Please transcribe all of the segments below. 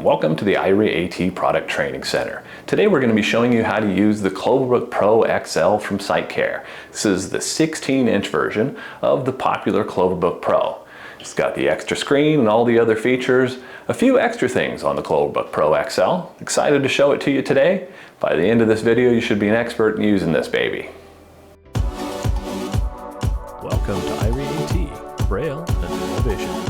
welcome to the Irie-AT Product Training Center. Today we're going to be showing you how to use the CloverBook Pro XL from SiteCare. This is the 16-inch version of the popular CloverBook Pro. It's got the extra screen and all the other features, a few extra things on the CloverBook Pro XL. Excited to show it to you today. By the end of this video, you should be an expert in using this baby. Welcome to Irie-AT, Braille and Innovation.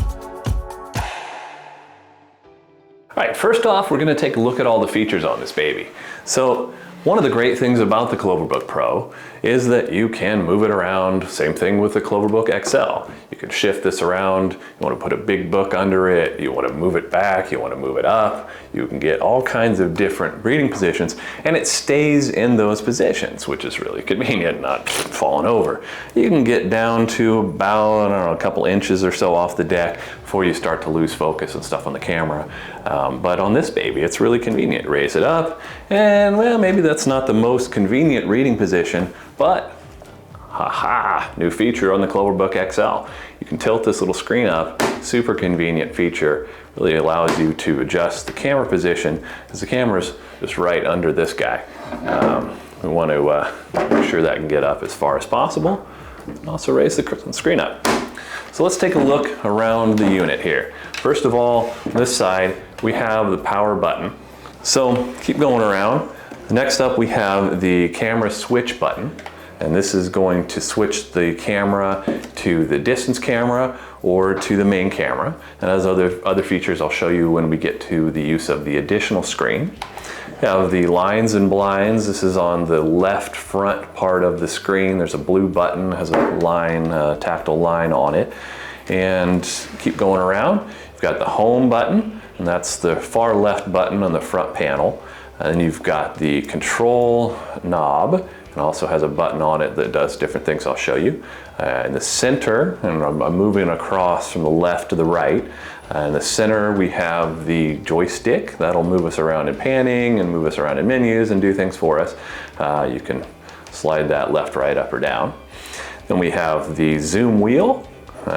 All right, first off, we're going to take a look at all the features on this baby. So one of the great things about the CloverBook Pro is that you can move it around. Same thing with the CloverBook XL. You can shift this around. You want to put a big book under it. You want to move it back. You want to move it up. You can get all kinds of different reading positions, and it stays in those positions, which is really convenient, not falling over. You can get down to about, I don't know, a couple inches or so off the deck before you start to lose focus and stuff on the camera. But on this baby, it's really convenient. Raise it up, and well, maybe that's not the most convenient reading position, but haha, new feature on the CloverBook XL. You can tilt this little screen up, super convenient feature. Really allows you to adjust the camera position because the camera's just right under this guy. We want to make sure that can get up as far as possible and also raise the screen up. So let's take a look around the unit here. First of all, on this side, we have the power button. So keep going around. Next up, we have the camera switch button. And this is going to switch the camera to the distance camera or to the main camera. And as other features I'll show you when we get to the use of the additional screen. We have the lines and blinds. This is on the left front part of the screen. There's a blue button, has a line, tactile line on it. And keep going around. You've got the home button, and that's the far left button on the front panel. And you've got the control knob, and also has a button on it that does different things I'll show you. In the center, and I'm moving across from the left to the right. In the center we have the joystick. That'll move us around in panning and move us around in menus and do things for us. You can slide that left, right, up or down. Then we have the zoom wheel.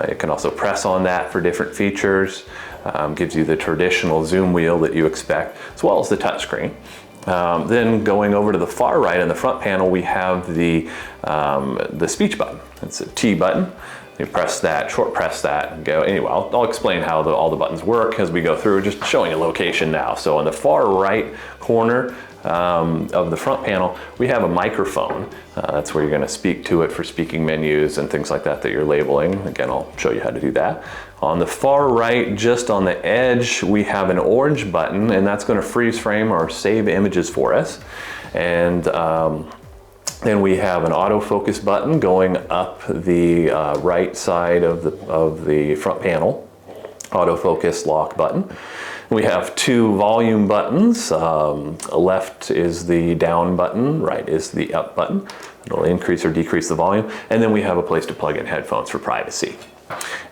You can also press on that for different features. Gives you the traditional zoom wheel that you expect, as well as the touchscreen. Then going over to the far right in the front panel, we have the speech button. It's a T button. You press that, short press that, and go. Anyway, I'll explain how all the buttons work as we go through, just showing you location now. So on the far right corner of the front panel, we have a microphone. That's where you're going to speak to it for speaking menus and things like that you're labeling. Again, I'll show you how to do that. On the far right, just on the edge, we have an orange button, and that's going to freeze frame or save images for us. And then we have an autofocus button going up the right side of the front panel. Autofocus lock button. We have two volume buttons. Left is the down button, right is the up button. It'll increase or decrease the volume. And then we have a place to plug in headphones for privacy.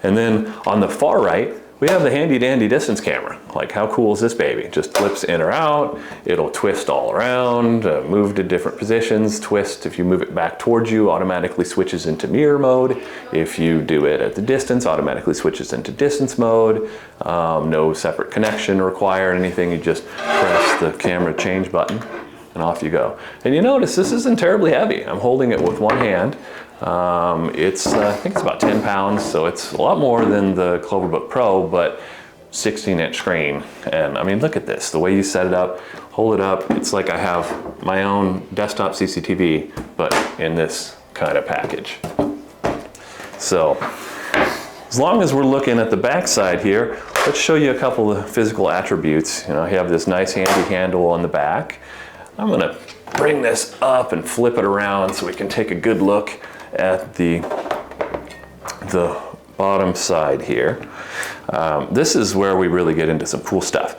And then on the far right, we have the handy dandy distance camera. Like, how cool is this baby? It just flips in or out. It'll twist all around, move to different positions, twist. If you move it back towards you, automatically switches into mirror mode. If you do it at the distance, automatically switches into distance mode. No separate connection required, anything. You just press the camera change button and off you go. And you notice this isn't terribly heavy. I'm holding it with one hand. I think it's about 10 pounds, so it's a lot more than the CloverBook Pro, but 16-inch screen. And I mean, look at this, the way you set it up, hold it up. It's like I have my own desktop CCTV, but in this kind of package. So as long as we're looking at the back side here, let's show you a couple of physical attributes. You know, you have this nice handy handle on the back. I'm gonna bring this up and flip it around so we can take a good look at the bottom side here. This is where we really get into some cool stuff.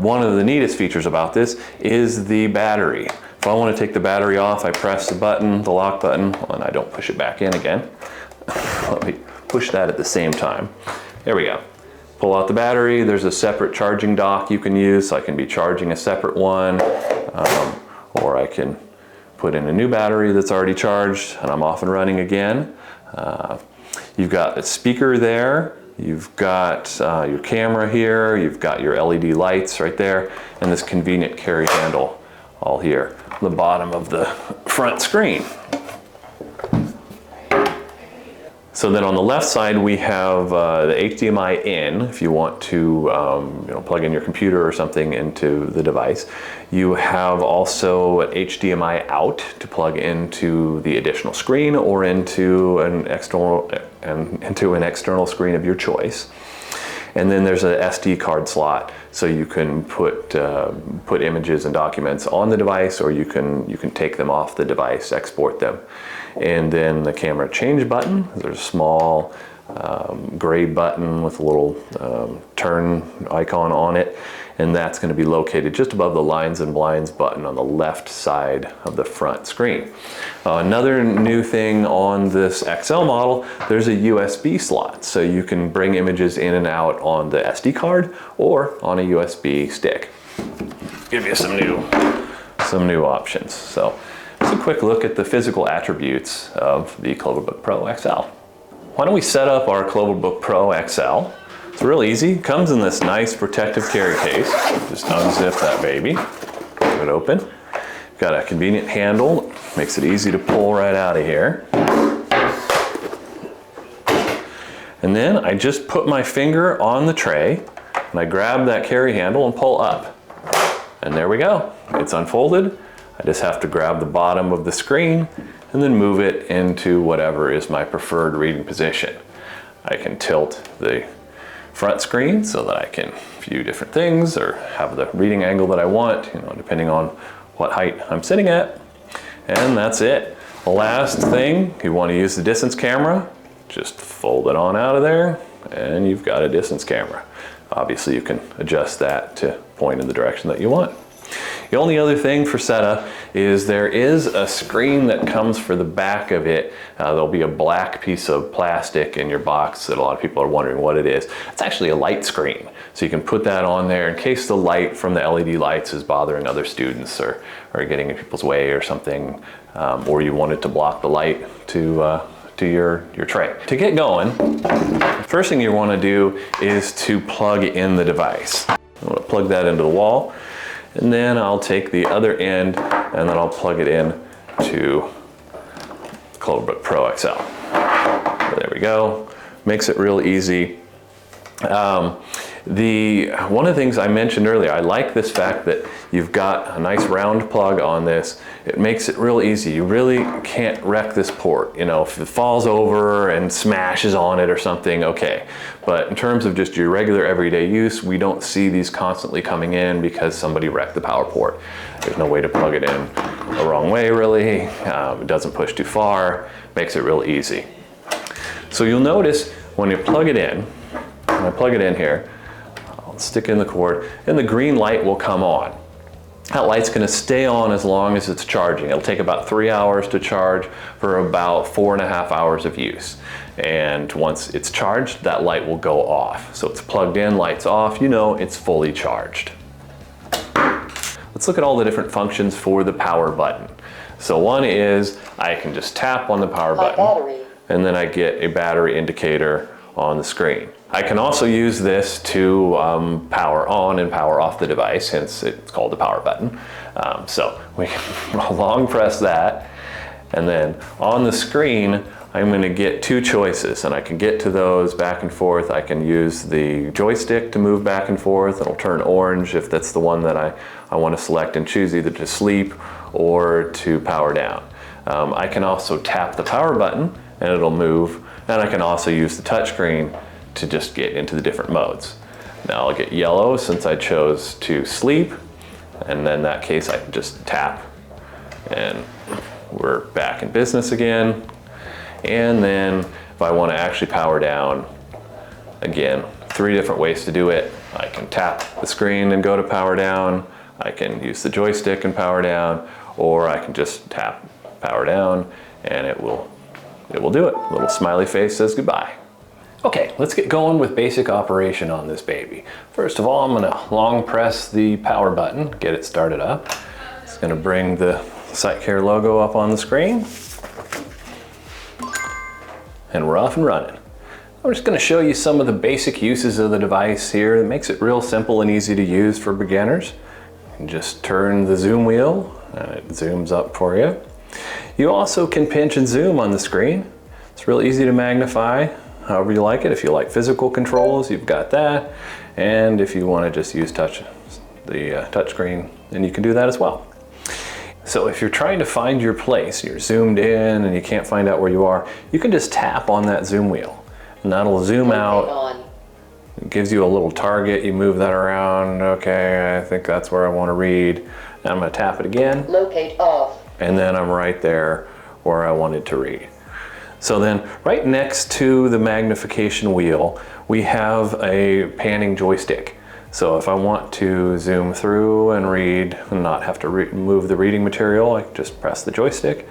One of the neatest features about this is the battery. If I want to take the battery off, I press the button, the lock button, and I don't push it back in again. Let me push that at the same time. There we go. Pull out the battery. There's a separate charging dock you can use, so I can be charging a separate one, or I can put in a new battery that's already charged and I'm off and running again. You've got a speaker there. You've got your camera here, you've got your LED lights right there, and this convenient carry handle all here, the bottom of the front screen. So then on the left side we have the HDMI in, if you want to plug in your computer or something into the device. You have also an HDMI out to plug into the additional screen or into an external screen of your choice. And then there's an SD card slot, so you can put images and documents on the device, or you can take them off the device, export them. And then the camera change button, there's a small gray button with a little turn icon on it, and that's going to be located just above the lines and blinds button on the left side of the front screen. Another new thing on this XL model, there's a USB slot, so you can bring images in and out on the SD card or on a USB stick. Give you some new options. So just a quick look at the physical attributes of the CloverBook Pro XL. Why don't we set up our CloverBook Pro XL? It's real easy. It comes in this nice protective carry case. Just unzip that baby, get it open. Got a convenient handle, makes it easy to pull right out of here. And then I just put my finger on the tray and I grab that carry handle and pull up. And there we go. It's unfolded. I just have to grab the bottom of the screen and then move it into whatever is my preferred reading position. I can tilt the front screen so that I can view different things or have the reading angle that I want, depending on what height I'm sitting at. And that's it. The last thing, you want to use the distance camera, just fold it on out of there and you've got a distance camera. Obviously you can adjust that to point in the direction that you want. The only other thing for setup is there is a screen that comes for the back of it. There'll be a black piece of plastic in your box that a lot of people are wondering what it is. It's actually a light screen. So you can put that on there in case the light from the LED lights is bothering other students or getting in people's way or something, or you want it to block the light to your tray. To get going, the first thing you want to do is to plug in the device. I'm going to plug that into the wall. And then I'll take the other end and then I'll plug it in to CloverBook Pro XL. There we go. Makes it real easy. One of the things I mentioned earlier, I like this fact that you've got a nice round plug on this. It makes it real easy. You really can't wreck this port. If it falls over and smashes on it or something, okay. But in terms of just your regular everyday use, we don't see these constantly coming in because somebody wrecked the power port. There's no way to plug it in the wrong way, really. It doesn't push too far. Makes it real easy. So you'll notice when you plug it in, when I plug it in here, I'll stick in the cord, and the green light will come on. That light's going to stay on as long as it's charging. It'll take about 3 hours to charge for about 4.5 hours of use. And once it's charged, that light will go off. So it's plugged in, light's off, it's fully charged. Let's look at all the different functions for the power button. So one is I can just tap on the power button, and then I get a battery indicator on the screen. I can also use this to power on and power off the device, hence it's called the power button. So we can long press that, and then on the screen I'm going to get two choices, and I can get to those back and forth. I can use the joystick to move back and forth. It'll turn orange if that's the one that I want to select and choose either to sleep or to power down. I can also tap the power button and it'll move, and I can also use the touchscreen to just get into the different modes. Now I'll get yellow since I chose to sleep, and then in that case I can just tap and we're back in business again. And then if I want to actually power down, again, 3 different ways to do it. I can tap the screen and go to power down, I can use the joystick and power down, or I can just tap power down and it will do it. A little smiley face says goodbye. Okay, let's get going with basic operation on this baby. First of all, I'm going to long press the power button, get it started up. It's going to bring the SiteCare logo up on the screen. And we're off and running. I'm just going to show you some of the basic uses of the device here. It makes it real simple and easy to use for beginners. You can just turn the zoom wheel and it zooms up for you. You also can pinch and zoom on the screen. It's real easy to magnify however you like it. If you like physical controls, you've got that. And if you want to just use the touch screen, then you can do that as well. So if you're trying to find your place, you're zoomed in and you can't find out where you are, you can just tap on that zoom wheel. And that'll zoom out. It gives you a little target. You move that around. Okay, I think that's where I want to read. And I'm going to tap it again. Locate off. And then I'm right there where I wanted to read. So then right next to the magnification wheel, we have a panning joystick. So if I want to zoom through and read and not have to move the reading material, I can just press the joystick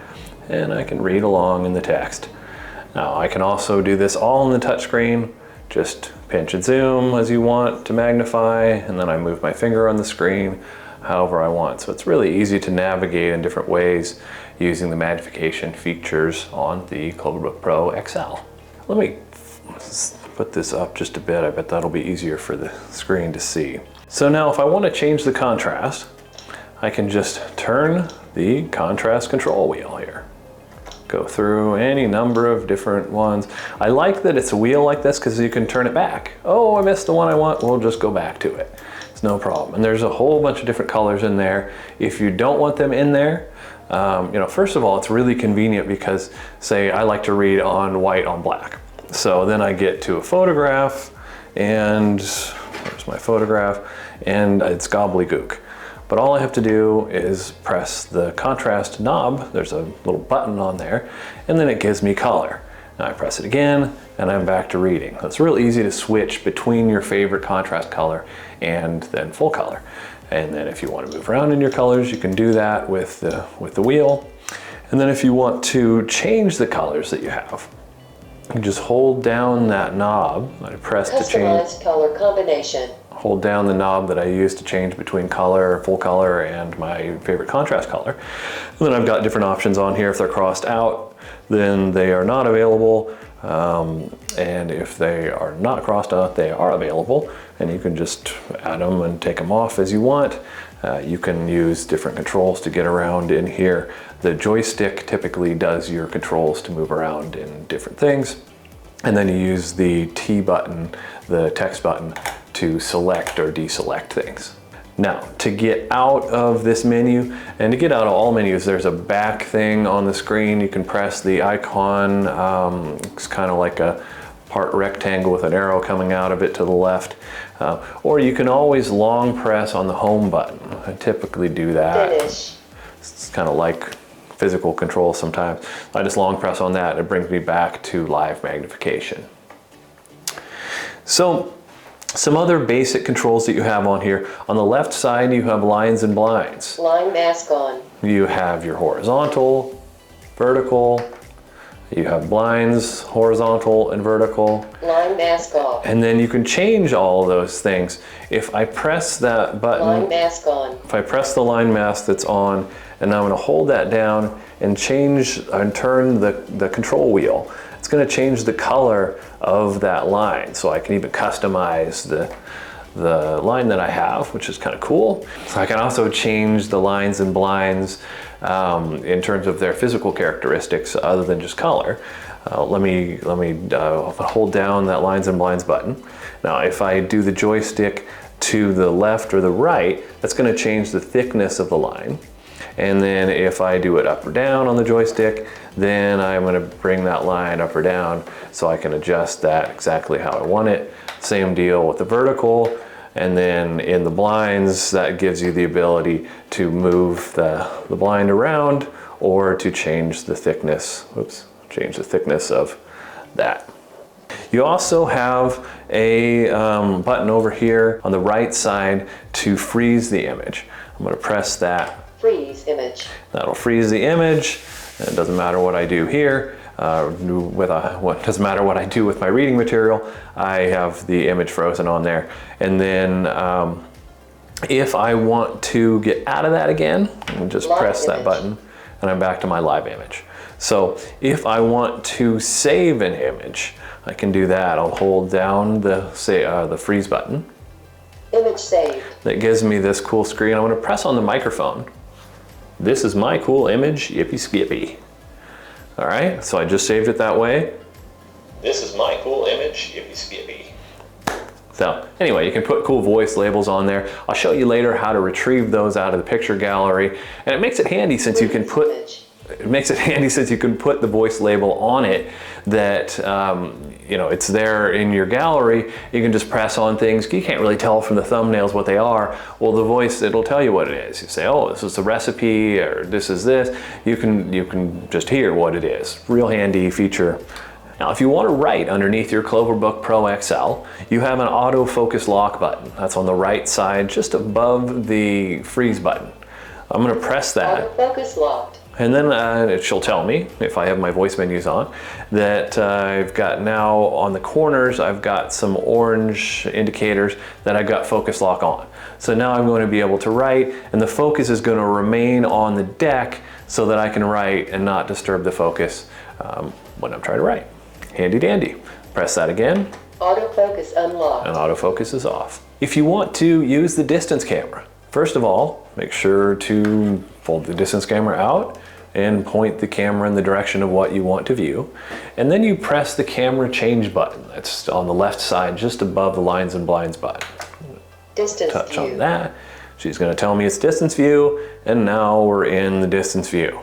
and I can read along in the text. Now I can also do this all on the touchscreen. Just pinch and zoom as you want to magnify, and then I move my finger on the screen however I want. So it's really easy to navigate in different ways using the magnification features on the CloverBook Pro XL. Let me put this up just a bit. I bet that'll be easier for the screen to see. So now if I want to change the contrast, I can just turn the contrast control wheel here. Go through any number of different ones. I like that it's a wheel like this because you can turn it back. Oh, I missed the one I want. We'll just go back to it. It's no problem. And there's a whole bunch of different colors in there. If you don't want them in there, first of all, it's really convenient because, say, I like to read on white on black. So then I get to a photograph, and there's my photograph, and it's gobbledygook. But all I have to do is press the contrast knob. There's a little button on there, and then it gives me color. Now I press it again, and I'm back to reading. So it's real easy to switch between your favorite contrast color and then full color. And then if you want to move around in your colors, you can do that with the wheel. And then if you want to change the colors that you have, you just hold down that knob. I press to change. Customized color combination. Hold down the knob that I use to change between color, full color, and my favorite contrast color. And then I've got different options on here. If they're crossed out, then they are not available. And if they are not crossed out, they are available. And you can just add them and take them off as you want. You can use different controls to get around in here. The joystick typically does your controls to move around in different things. And then you use the T button, the text button, to select or deselect things. Now, to get out of this menu, and to get out of all menus, there's a back thing on the screen. You can press the icon. It's kind of like a part rectangle with an arrow coming out of it to the left. Or you can always long press on the home button. I typically do that. Finish. It's kind of like physical control sometimes. I just long press on that and it brings me back to live magnification. So some other basic controls that you have on here. On the left side, you have lines and blinds. Line mask on. You have your horizontal, vertical. You have blinds, horizontal and vertical. Line mask off. And then you can change all those things. If I press that button, Line mask on. if I press the line mask that's on, and I'm going to hold that down and change and turn the control wheel, it's going to change the color of that line. So I can even customize the line that I have, which is kind of cool. So I can also change the lines and blinds in terms of their physical characteristics other than just color. Let me hold down that lines and blinds button. Now if I do the joystick to the left or the right, that's going to change the thickness of the line. And then if I do it up or down on the joystick, then I'm going to bring that line up or down so I can adjust that exactly how I want it. Same deal with the vertical. And then in the blinds, that gives you the ability to move the blind around or to change the thickness, change the thickness of that. You also have a button over here on the right side to freeze the image. I'm going to press that. Freeze image. That'll freeze the image. It doesn't matter what I do here. Doesn't matter what I do with my reading material. I have the image frozen on there. And then if I want to get out of that again, I just press that button and I'm back to my live image. So if I want to save an image, I can do that. I'll hold down the freeze button. Image saved. That gives me this cool screen. I'm going to press on the microphone. This is my cool image, yippee skippy. All right, so I just saved it that way. This is my cool image, yippee skippy. So anyway, you can put cool voice labels on there. I'll show you later how to retrieve those out of the picture gallery. And it makes it handy since you can put the voice label on it that, you know, it's there in your gallery. You can just press on things. You can't really tell from the thumbnails what they are. Well, the voice, it'll tell you what it is. You say, oh, this is the recipe, or this is this. You can just hear what it is. Real handy feature. Now, if you want to write underneath your CloverBook Pro XL, you have an autofocus lock button. That's on the right side, just above the freeze button. I'm going to press that. Autofocus locked. And then she'll tell me, if I have my voice menus on, that I've got now on the corners, I've got some orange indicators that I've got focus lock on. So now I'm going to be able to write, and the focus is going to remain on the deck so that I can write and not disturb the focus when I'm trying to write. Handy dandy. Press that again. Autofocus unlocked. And autofocus is off. If you want to use the distance camera, first of all, make sure to fold the distance camera out and point the camera in the direction of what you want to view. And then you press the camera change button. That's on the left side, just above the lines and blinds button. Distance Touch view. on that. She's going to tell me it's distance view, and now we're in the distance view.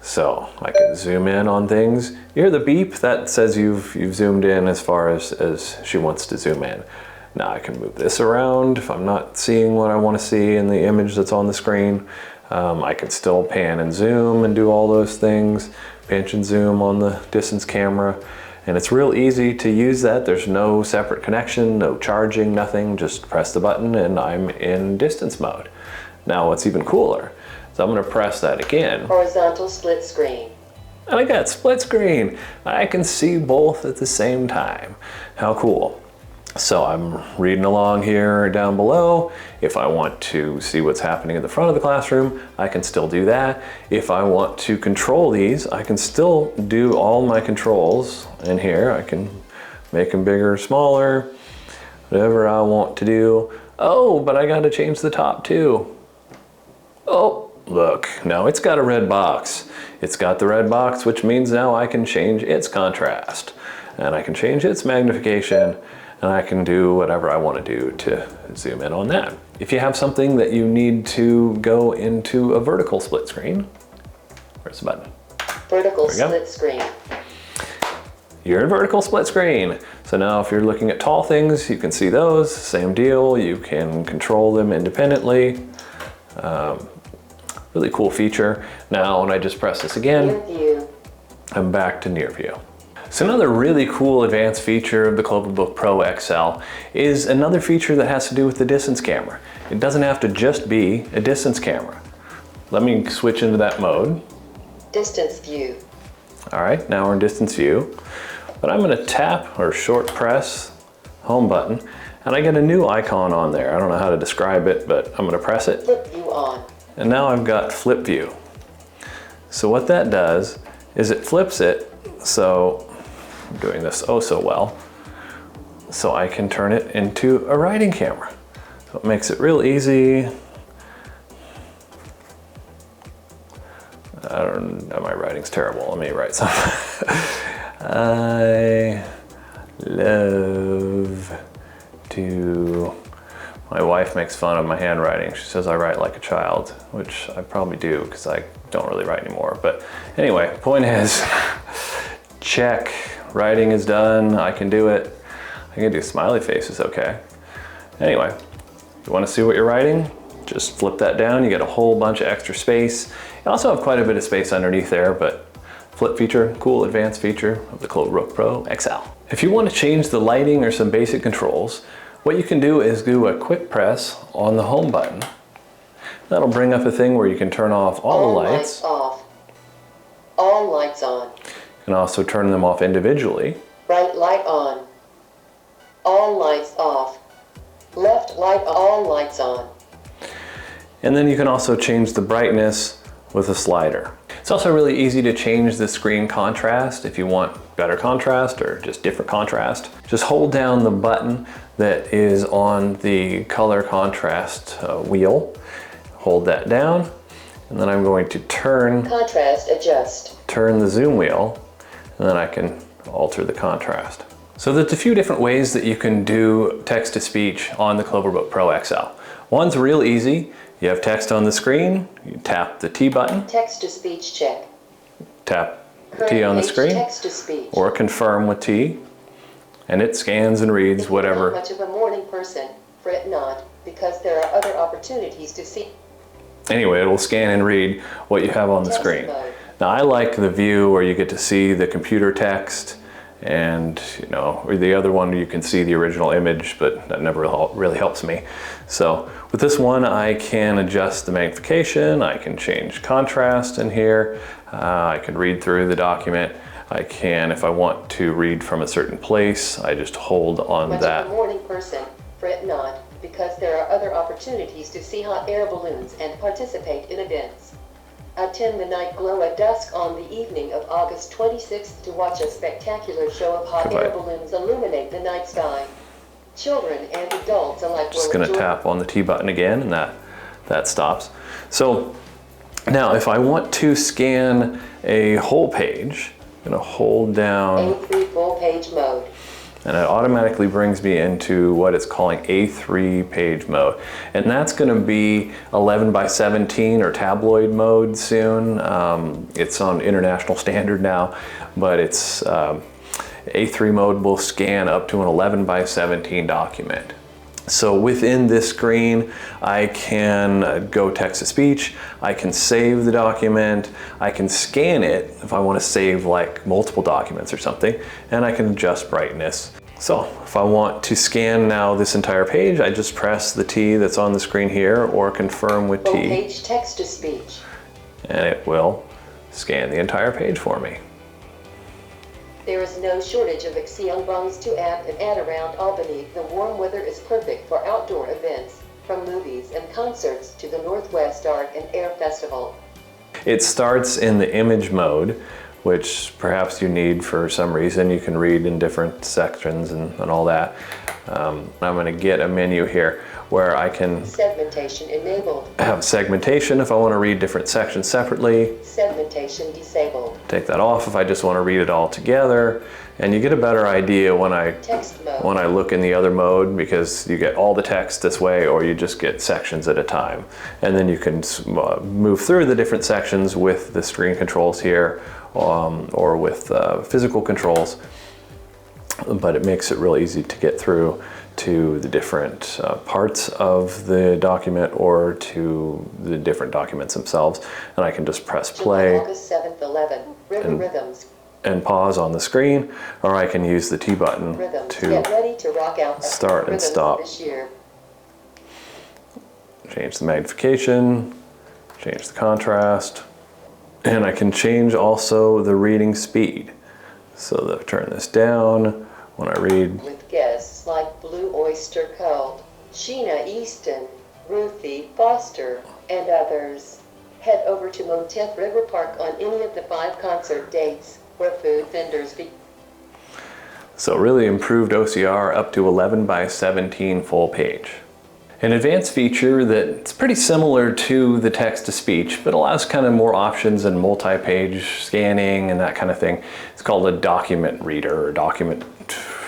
So I can zoom in on things. You hear the beep? That says you've zoomed in as far as she wants to zoom in. Now I can move this around if I'm not seeing what I want to see in the image that's on the screen. I can still pan and zoom and do all those things. Pinch and zoom on the distance camera. And it's real easy to use that. There's no separate connection, no charging, nothing. Just press the button and I'm in distance mode. Now what's even cooler, so I'm going to press that again. Horizontal split screen. And I got split screen. I can see both at the same time. How cool. So I'm reading along here down below. If I want to see what's happening in the front of the classroom, I can still do that. If I want to control these, I can still do all my controls in here. I can make them bigger or smaller, whatever I want to do. Oh, but I got to change the top too. Oh, look, now it's got a red box. It's got the red box, which means now I can change its contrast, and I can change its magnification, and I can do whatever I want to do to zoom in on that. If you have something that you need to go into a vertical split screen, where's the button? Vertical split screen. You're in vertical split screen. So now if you're looking at tall things, you can see those, same deal. You can control them independently. Really cool feature. Now when I just press this again, Near view. I'm back to near view. So another really cool advanced feature of the CloverBook Pro XL is another feature that has to do with the distance camera. It doesn't have to just be a distance camera. Let me switch into that mode. Distance view. All right, now we're in distance view. But I'm gonna tap or short press home button, and I get a new icon on there. I don't know how to describe it, but I'm gonna press it. Flip view on. And now I've got flip view. So what that does is it flips it, so I'm doing this oh so well, so I can turn it into a writing camera. So it makes it real easy. I don't know, my writing's terrible. Let me write something. I love to... My wife makes fun of my handwriting. She says I write like a child, which I probably do because I don't really write anymore. But anyway, point is, check. Writing is done. I can do it. I can do smiley faces, okay. Anyway, you want to see what you're writing? Just flip that down. You get a whole bunch of extra space. You also have quite a bit of space underneath there, but flip feature, cool advanced feature of the CloverBook Pro XL. If you want to change the lighting or some basic controls, what you can do is do a quick press on the home button. That'll bring up a thing where you can turn off all the lights. Off. All lights on. You can also turn them off individually. Right light on. All lights off. Left light, all lights on. And then you can also change the brightness with a slider. It's also really easy to change the screen contrast if you want better contrast or just different contrast. Just hold down the button that is on the color contrast wheel. Hold that down, and then I'm going to turn Contrast adjust. Turn the zoom wheel, and then I can alter the contrast. So there's a few different ways that you can do text-to-speech on the CloverBook Pro XL. One's real easy. You have text on the screen, you tap the T button. Text-to-speech check. Tap T on the screen, Text-to-speech. or confirm with T, and it scans and reads If you're whatever. not much of a morning person, fret not, because there are other opportunities to see. Anyway, it will scan and read what you have on the Text screen. mode. Now I like the view where you get to see the computer text, and or the other one you can see the original image, but that never really helps me. So with this one I can adjust the magnification, I can change contrast in here, I can read through the document, I can, if I want to read from a certain place, I just hold on Much that. of a morning person, fret not, because there are other opportunities to see hot air balloons and participate in events. Attend the night glow at dusk on the evening of August 26th to watch a spectacular show of hot air balloons illuminate the night sky. Children and adults alike will Just going to enjoy. tap on the T button again, and that stops. So now if I want to scan a whole page, I'm going to hold down, A3 full page mode. and it automatically brings me into what it's calling A3 page mode. And that's gonna be 11 by 17 or tabloid mode soon. It's on international standard now, but it's A3 mode will scan up to an 11 by 17 document. So within this screen, I can go text-to-speech, I can save the document, I can scan it if I want to save like multiple documents or something, and I can adjust brightness. So if I want to scan now this entire page, I just press the T that's on the screen here, or confirm with Full T, page text-to-speech. and it will scan the entire page for me. There is no shortage of XL bungs to add and add around Albany. The warm weather is perfect for outdoor events, from movies and concerts to the Northwest Art and Air Festival. It starts in the image mode, which perhaps you need for some reason. You can read in different sections and all that. I'm going to get a menu here where I can Segmentation enabled. have segmentation if I want to read different sections separately. Segmentation disabled. Take that off if I just want to read it all together. And you get a better idea when I Text mode. look in the other mode, because you get all the text this way, or you just get sections at a time. And then you can move through the different sections with the screen controls here, or with physical controls. But it makes it really easy to get through to the different parts of the document or to the different documents themselves. And I can just press play August 7th, 11. River Rhythms. and pause on the screen, or I can use the T button Rhythms. to Get ready to rock out. start and Rhythms stop. This year. Change the magnification, change the contrast, and I can change also the reading speed. So that turn this down when I read. With guests like Blue Oyster Cult, Sheena Easton, Ruthie Foster, and others. Head over to Motet River Park on any of the 5 concert dates where food vendors be. So really improved OCR up to 11 by 17 full page. An advanced feature that's pretty similar to the text-to-speech, but allows kind of more options and multi-page scanning and that kind of thing. It's called a document reader or document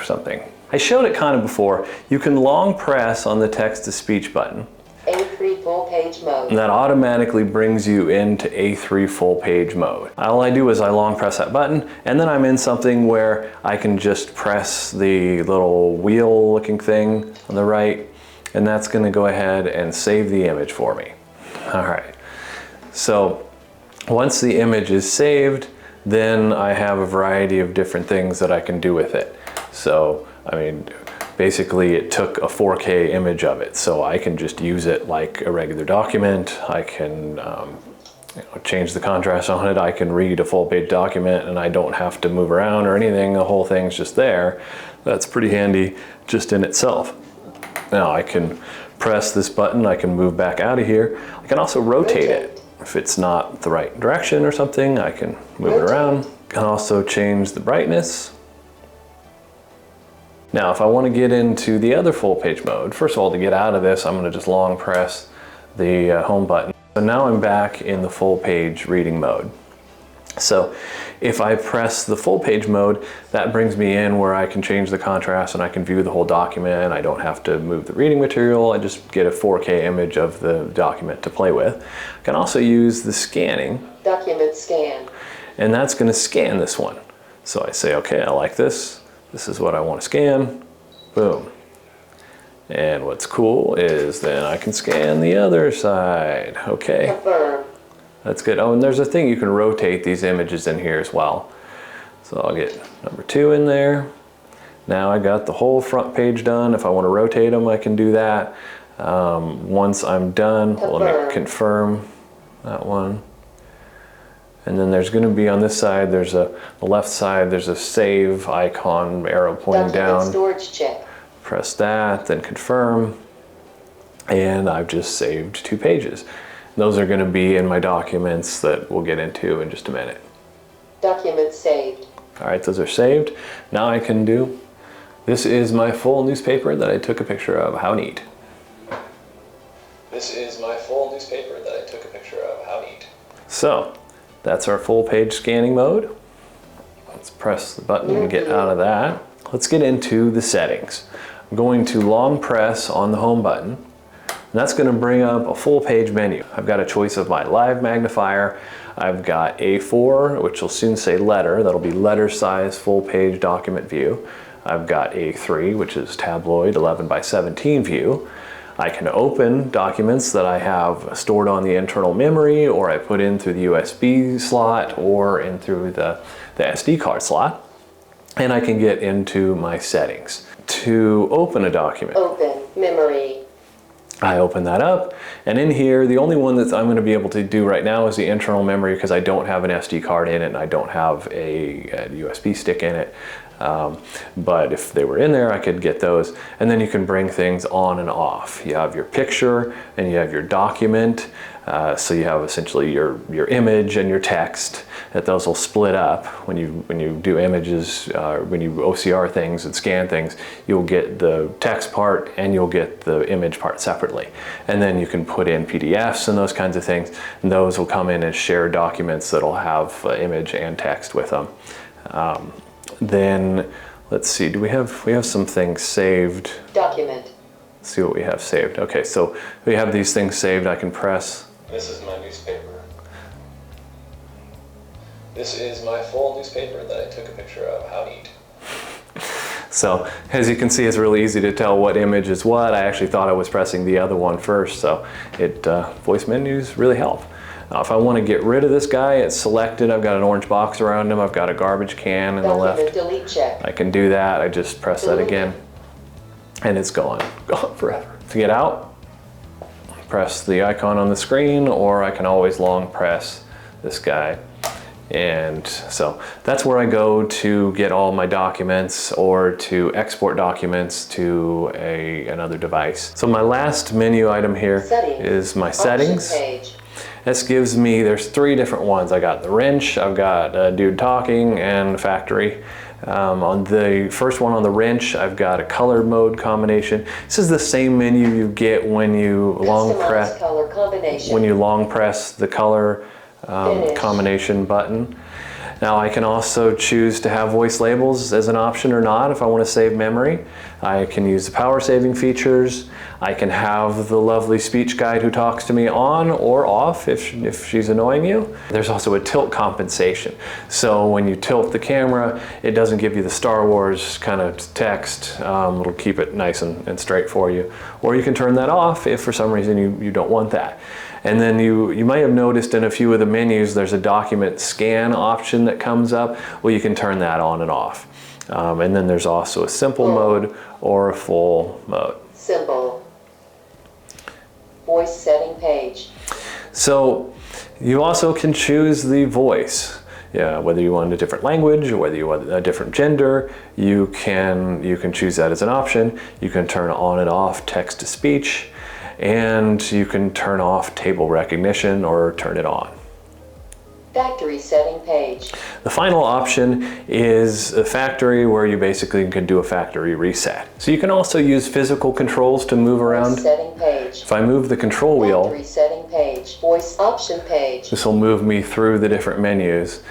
something. I showed it kind of before. You can long press on the text-to-speech button. A3 full page mode. And that automatically brings you into A3 full page mode. All I do is I long press that button, and then I'm in something where I can just press the little wheel looking thing on the right, and that's going to go ahead and save the image for me. All right, so once the image is saved, then I have a variety of different things that I can do with it. So, I mean, basically it took a 4K image of it, so I can just use it like a regular document. I can change the contrast on it. I can read a full page document and I don't have to move around or anything. The whole thing's just there. That's pretty handy just in itself. Now I can press this button, I can move back out of here. I can also rotate it. If it's not the right direction or something, I can move it around. Can also change the brightness. Now, if I want to get into the other full page mode, first of all, to get out of this, I'm going to just long press the home button. So now I'm back in the full page reading mode. So if I press the full page mode, that brings me in where I can change the contrast and I can view the whole document. I don't have to move the reading material. I just get a 4K image of the document to play with. I can also use the scanning. Document scan. And that's going to scan this one. So I say, okay, I like this. This is what I want to scan. Boom. And what's cool is then I can scan the other side. Okay. Confirm. That's good. Oh, and there's a thing you can rotate these images in here as well. So I'll get number 2 in there. Now I got the whole front page done. If I want to rotate them, I can do that. Once I'm done, let me confirm that one. And then there's going to be on this side, there's the left side, there's a save icon, arrow pointing down. Storage check. Press that, then confirm. And I've just saved 2 pages. Those are going to be in my documents that we'll get into in just a minute. Documents saved. All right, those are saved. Now I can do, this is my full newspaper that I took a picture of. How neat. This is my full newspaper that I took a picture of. How neat. So, that's our full page scanning mode. Let's press the button and get out of that. Let's get into the settings. I'm going to long press on the home button. And that's going to bring up a full page menu. I've got a choice of my live magnifier. I've got A4, which will soon say letter. That'll be letter size full page document view. I've got A3, which is tabloid 11 by 17 view. I can open documents that I have stored on the internal memory, or I put in through the USB slot or in through the SD card slot. And I can get into my settings. To open a document. Open memory. I open that up, and in here, the only one that I'm going to be able to do right now is the internal memory because I don't have an SD card in it and I don't have a USB stick in it. But if they were in there, I could get those. And then you can bring things on and off. You have your picture and you have your document. So you have essentially your image and your text. That those will split up when you do images, when you OCR things and scan things. You'll get the text part and you'll get the image part separately. And then you can put in PDFs and those kinds of things. And those will come in as shared documents that'll have image and text with them. Then let's see. We have some things saved. Document. Let's see what we have saved. Okay, so we have these things saved. I can press. This is my newspaper. This is my full newspaper that I took a picture of. How neat. So as you can see, it's really easy to tell what image is what. I actually thought I was pressing the other one first, so voice menus really help. Now, if I want to get rid of this guy, it's selected. I've got an orange box around him. I've got a garbage can in the left. Delete check. I can do that. I just press that again, and it's gone forever. To get out, press the icon on the screen, or I can always long press this guy. And so that's where I go to get all my documents or to export documents to another device. So my last menu item here is my settings. Page. This gives me, there's 3 different ones. I got the wrench, I've got a dude talking, and factory. On the first one on the wrench, I've got a color mode combination. This is the same menu you get when you long press the color combination button. Now I can also choose to have voice labels as an option or not if I want to save memory. I can use the power saving features. I can have the lovely speech guide who talks to me on or off if she's annoying you. There's also a tilt compensation. So when you tilt the camera, it doesn't give you the Star Wars kind of text. It'll keep it nice and straight for you. Or you can turn that off if for some reason you don't want that. And then you might have noticed in a few of the menus there's a document scan option that comes up. Well, you can turn that on and off. And then there's also a simple mode or a full mode. Simple. Voice setting page. So you also can choose the voice. Yeah, whether you want a different language or whether you want a different gender, you can choose that as an option. You can turn on and off text to speech. and you can turn off table recognition or turn it on. Factory setting page. The final option is a factory, where you basically can do a factory reset. So you can also use physical controls to move around. Setting page. If I move the control wheel, Factory setting page. Voice option page. this will move me through the different menus.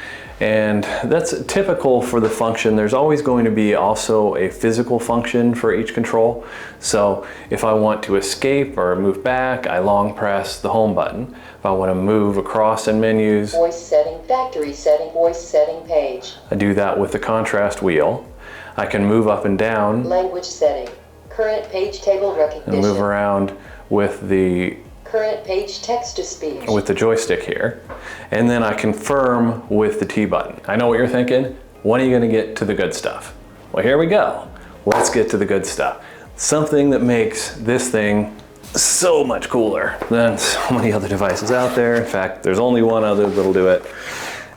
And that's typical for the function. There's always going to be also a physical function for each control. So if I want to escape or move back, I long press the home button. If I want to move across in menus, Voice setting, factory setting, voice setting page. I do that with the contrast wheel. I can move up and down Language setting. Current page table and recognition. move around with the Current page text to speech. joystick here. And then I confirm with the T button. I know what you're thinking. When are you going to get to the good stuff? Well, here we go. Let's get to the good stuff. Something that makes this thing so much cooler than so many other devices out there. In fact, there's only one other that'll do it.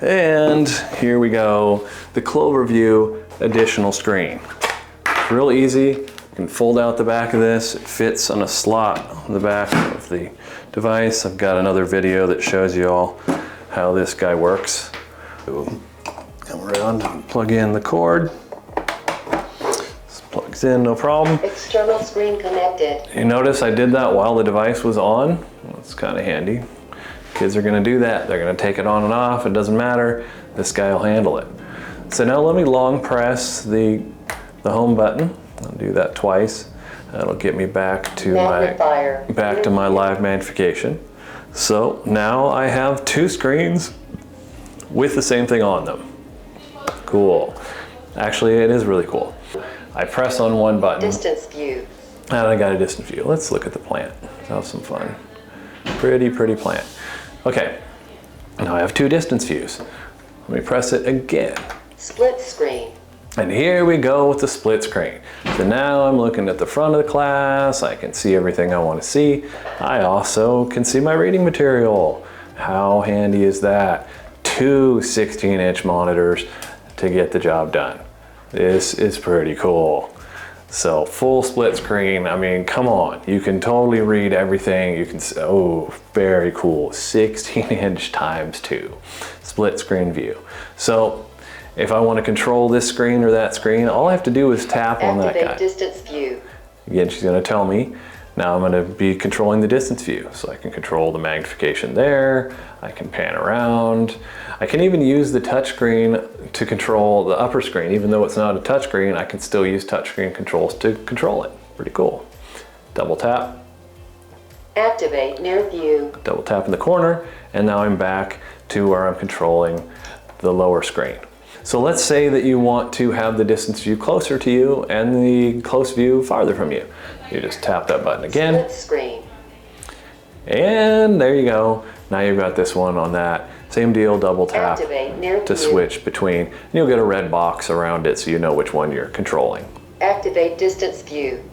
And here we go, the CloverView additional screen. Real easy. You can fold out the back of this. It fits on a slot on the back of the device. I've got another video that shows you all how this guy works. So come around and plug in the cord. This plugs in, no problem. External screen connected. You notice I did that while the device was on. That's kind of handy. Kids are going to do that. They're going to take it on and off. It doesn't matter. This guy will handle it. So now let me long press the home button. I'll do that twice. That'll get me back to Magnifier. my live magnification. So now I have two screens with the same thing on them. Cool. Actually, it is really cool. I press on one button. Distance view. And I got a distance view. Let's look at the plant. Let's have some fun. Pretty plant. Okay, now I have two distance views. Let me press it again. Split screen. And here we go with the split screen. So now I'm looking at the front of the class. I can see everything I want to see. I also can see my reading material. How handy is that? Two 16-inch monitors to get the job done. This is pretty cool. So full split screen, I mean, come on. You can totally read everything. You can, oh, very cool. 16-inch times 2 split screen view. So if I want to control this screen or that screen, all I have to do is tap on that guy. Activate distance view. Again, she's going to tell me. Now I'm going to be controlling the distance view. So I can control the magnification there. I can pan around. I can even use the touch screen to control the upper screen. Even though it's not a touch screen, I can still use touchscreen controls to control it. Pretty cool. Double tap. Activate near view. Double tap in the corner, and now I'm back to where I'm controlling the lower screen. So let's say that you want to have the distance view closer to you and the close view farther from you. You just tap that button again. Split screen. And there you go. Now you've got this one on that. Same deal, double tap Activate near to view. switch between. And you'll get a red box around it so you know which one you're controlling. Activate distance view.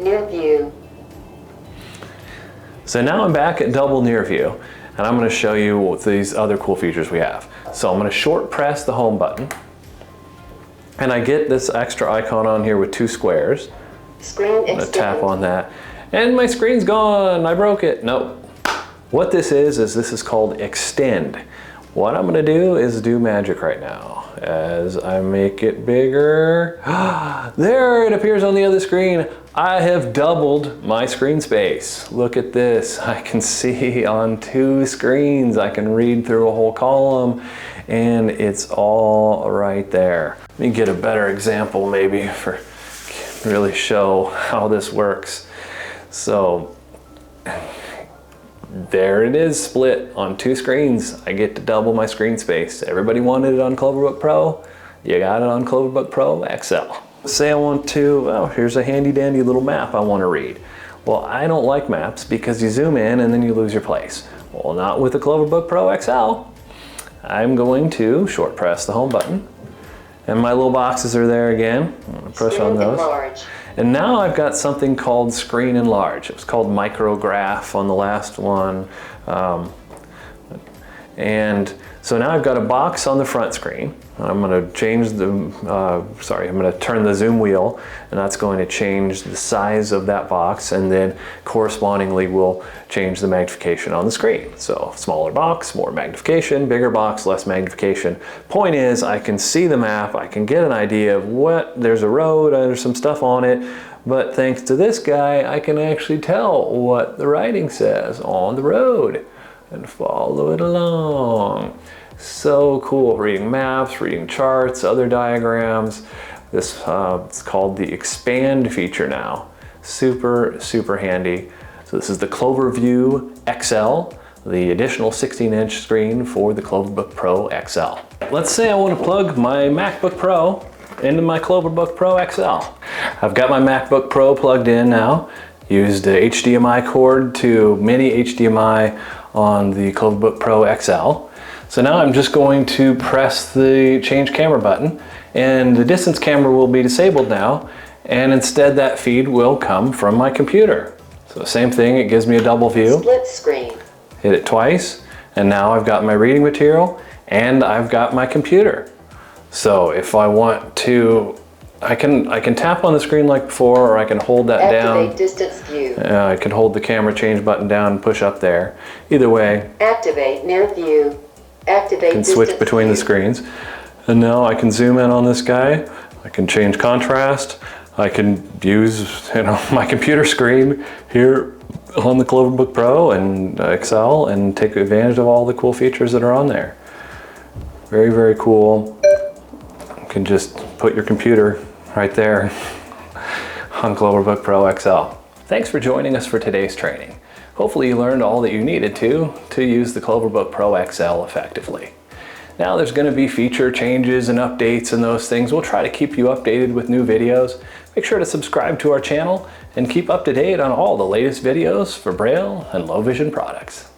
Near view. So now I'm back at double near view, and I'm going to show you what these other cool features we have. So I'm going to short press the home button, and I get this extra icon on here with two squares. Screen I'm going to extend. tap on that, and my screen's gone. I broke it. Nope. What this is called extend. What I'm going to do is do magic right now. As I make it bigger, there it appears on the other screen. I have doubled my screen space. Look at this. I can see on two screens. I can read through a whole column, and it's all right there. Let me get a better example maybe for really show how this works. So there it is, split on two screens. I get to double my screen space. Everybody wanted it on CloverBook Pro. You got it on CloverBook Pro XL. Say I want to, oh, here's a handy dandy little map I want to read. Well, I don't like maps because you zoom in and then you lose your place. Well, not with the CloverBook Pro XL. I'm going to short press the home button, and my little boxes are there again. I'm going to press on those. Enlarge. And now I've got something called Screen Enlarge. It was called Micrograph on the last one. And so now I've got a box on the front screen. I'm going to change the, I'm going to turn the zoom wheel, and that's going to change the size of that box, and then correspondingly will change the magnification on the screen. So smaller box, more magnification, bigger box, less magnification. Point is, I can see the map, I can get an idea of what, there's a road, there's some stuff on it, but thanks to this guy, I can actually tell what the writing says on the road and follow it along. So cool, reading maps, reading charts, other diagrams. This it's called the expand feature now. Super, super handy. So this is the CloverView XL, the additional 16-inch screen for the CloverBook Pro XL. Let's say I want to plug my MacBook Pro into my CloverBook Pro XL. I've got my MacBook Pro plugged in now, used the HDMI cord to mini HDMI on the CloverBook Pro XL. So now I'm just going to press the change camera button, and the distance camera will be disabled now, and instead that feed will come from my computer. So same thing, it gives me a double view. Split screen. Hit it twice, and now I've got my reading material and I've got my computer. So if I want to, I can tap on the screen like before, or I can hold that down. Activate distance view. I can hold the camera change button down and push up there. Either way. Activate near view. Activate I can switch between the screens. And now I can zoom in on this guy. I can change contrast. I can use my computer screen here on the CloverBook Pro and XL and take advantage of all the cool features that are on there. Very, very cool. You can just put your computer right there on CloverBook Pro XL. Thanks for joining us for today's training. Hopefully you learned all that you needed to use the CloverBook Pro XL effectively. Now there's going to be feature changes and updates and those things. We'll try to keep you updated with new videos. Make sure to subscribe to our channel and keep up to date on all the latest videos for Braille and low vision products.